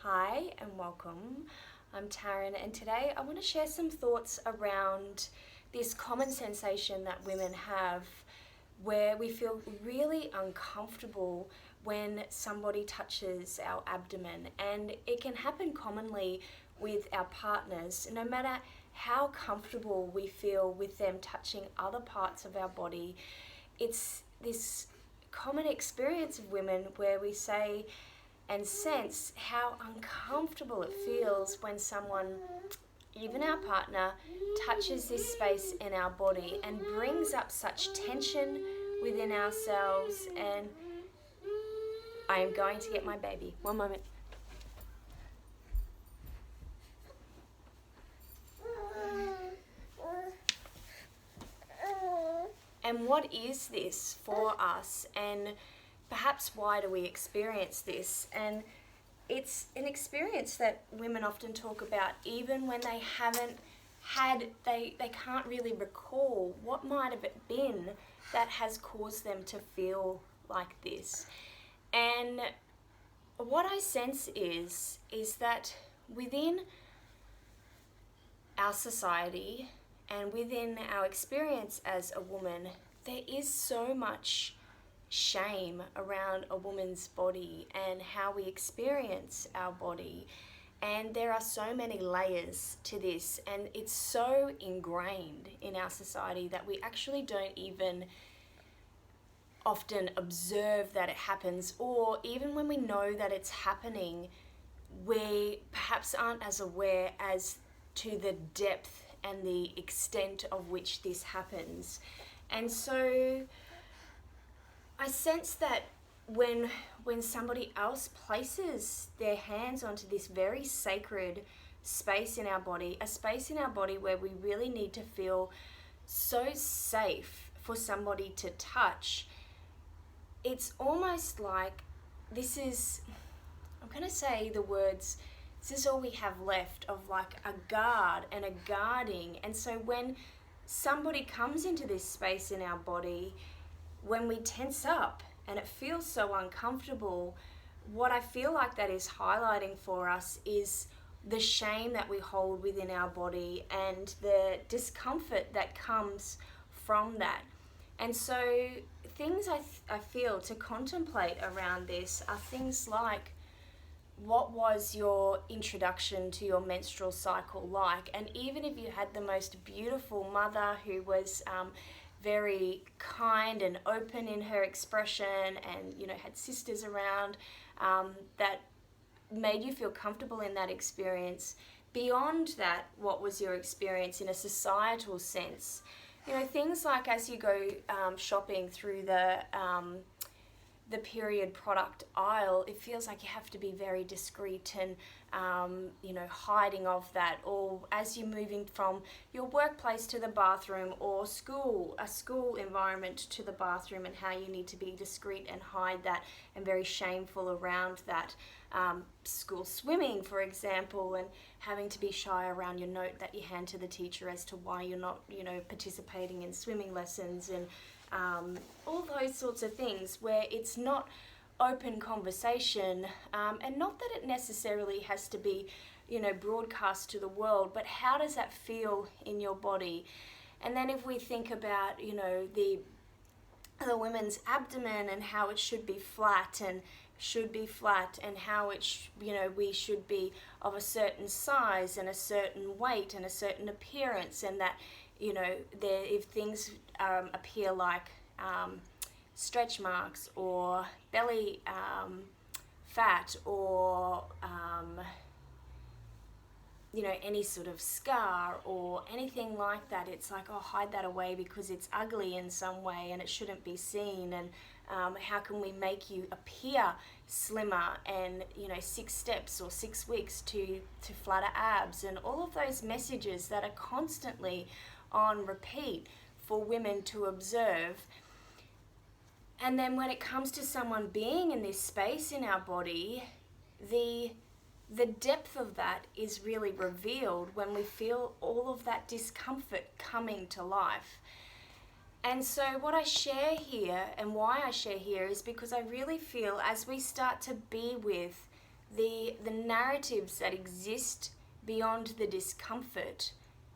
Hi and welcome. I'm Taryn, and today I want to share some thoughts around this common sensation that women have where we feel really uncomfortable when somebody touches our abdomen. And it can happen commonly with our partners, no matter how comfortable we feel with them touching other parts of our body. It's this common experience of women where we say and sense how uncomfortable it feels when someone, even our partner, touches this space in our body and brings up such tension within ourselves. And I am going to get my baby. One moment. And what is this for us? And perhaps why do we experience this? And it's an experience that women often talk about even when they haven't had, they can't really recall what might have it been that has caused them to feel like this. And what I sense is that within our society and within our experience as a woman, there is so much shame around a woman's body and how we experience our body. And there are so many layers to this, and it's so ingrained in our society that we actually don't even often observe that it happens, or even when we know that it's happening, we perhaps aren't as aware as to the depth and the extent of which this happens. And so I sense that when somebody else places their hands onto this very sacred space in our body, a space in our body where we really need to feel so safe for somebody to touch, it's almost like this is, I'm going to say the words, this is all we have left of like a guard and a guarding. And so when somebody comes into this space in our body, when we tense up and it feels so uncomfortable, what I feel like that is highlighting for us is the shame that we hold within our body and the discomfort that comes from that. And so things I feel to contemplate around this are things like, what was your introduction to your menstrual cycle like? And even if you had the most beautiful mother who was very kind and open in her expression and, you know, had sisters around that made you feel comfortable in that experience, beyond that, what was your experience in a societal sense? You know, things like as you go shopping through the period product aisle, it feels like you have to be very discreet and, you know, hiding of that. Or as you're moving from your workplace to the bathroom, or a school environment to the bathroom, and how you need to be discreet and hide that and very shameful around that. School swimming, for example, and having to be shy around your note that you hand to the teacher as to why you're not, you know, participating in swimming lessons, and all those sorts of things where it's not open conversation, and not that it necessarily has to be, you know, broadcast to the world, but how does that feel in your body? And then if we think about, you know, the women's abdomen and how it should be flat and how it you know, we should be of a certain size and a certain weight and a certain appearance, and that, you know, if things appear like stretch marks or belly fat or you know, any sort of scar or anything like that, it's like, oh, hide that away because it's ugly in some way and it shouldn't be seen. And how can we make you appear slimmer, and, you know, 6 steps or 6 weeks to flatter abs, and all of those messages that are constantly on repeat for women to observe. And then when it comes to someone being in this space in our body, the depth of that is really revealed when we feel all of that discomfort coming to life. And so what I share here, and why I share here, is because I really feel as we start to be with the narratives that exist beyond the discomfort,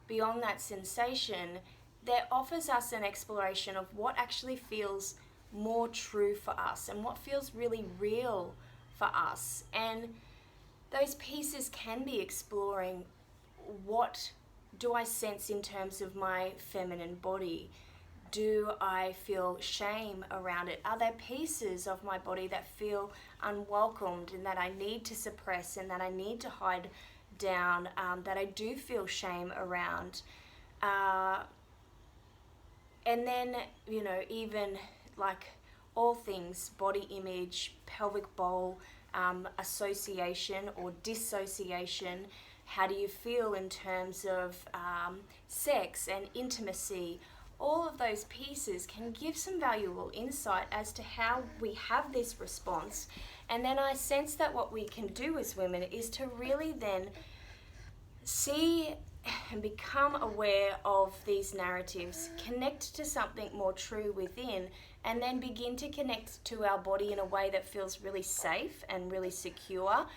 beyond that sensation, that offers us an exploration of what actually feels more true for us and what feels really real for us. And those pieces can be exploring, what do I sense in terms of my feminine body? Do I feel shame around it? Are there pieces of my body that feel unwelcomed and that I need to suppress and that I need to hide down, that I do feel shame around? And then, even like all things, body image, pelvic bowl, association or dissociation. How do you feel in terms of sex and intimacy? All of those pieces can give some valuable insight as to how we have this response. And then I sense that what we can do as women is to really then see and become aware of these narratives, connect to something more true within, and then begin to connect to our body in a way that feels really safe and really secure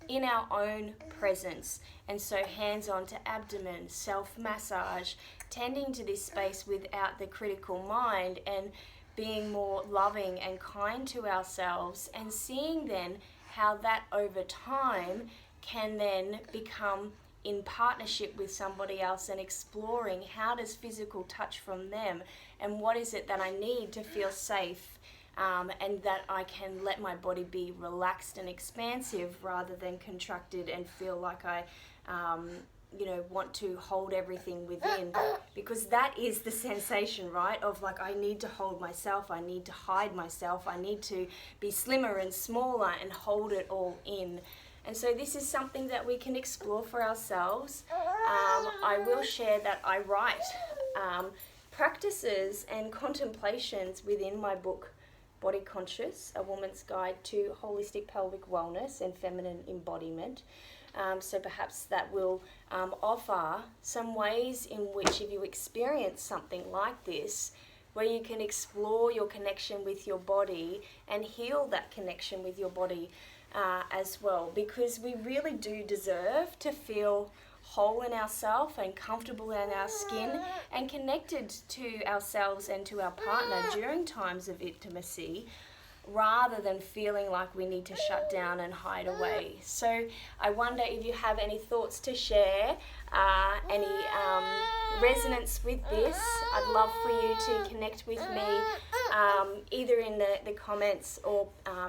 in our own presence. And so hands on to abdomen, self-massage, tending to this space without the critical mind, and being more loving and kind to ourselves, and seeing then how that over time can then become in partnership with somebody else, and exploring how does physical touch from them and what is it that I need to feel safe, and that I can let my body be relaxed and expansive rather than contracted and feel like I want to hold everything within, because that is the sensation, right? Of like, I need to hold myself, I need to hide myself, I need to be slimmer and smaller and hold it all in. And so this is something that we can explore for ourselves. I will share that I write practices and contemplations within my book, Body Conscious, A Woman's Guide to Holistic Pelvic Wellness and Feminine Embodiment. So perhaps that will offer some ways in which, if you experience something like this, where you can explore your connection with your body and heal that connection with your body as well, because we really do deserve to feel whole in ourselves and comfortable in our skin and connected to ourselves and to our partner during times of intimacy, rather than feeling like we need to shut down and hide away. So I wonder if you have any thoughts to share, any resonance with this. I'd love for you to connect with me, either in the comments or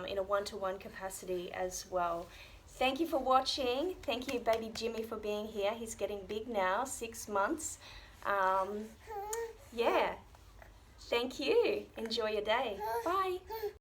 in a one-to-one capacity as well. Thank you for watching. Thank you, baby Jimmy, for being here. He's getting big now, 6 months. Yeah. Thank you. Enjoy your day. Bye.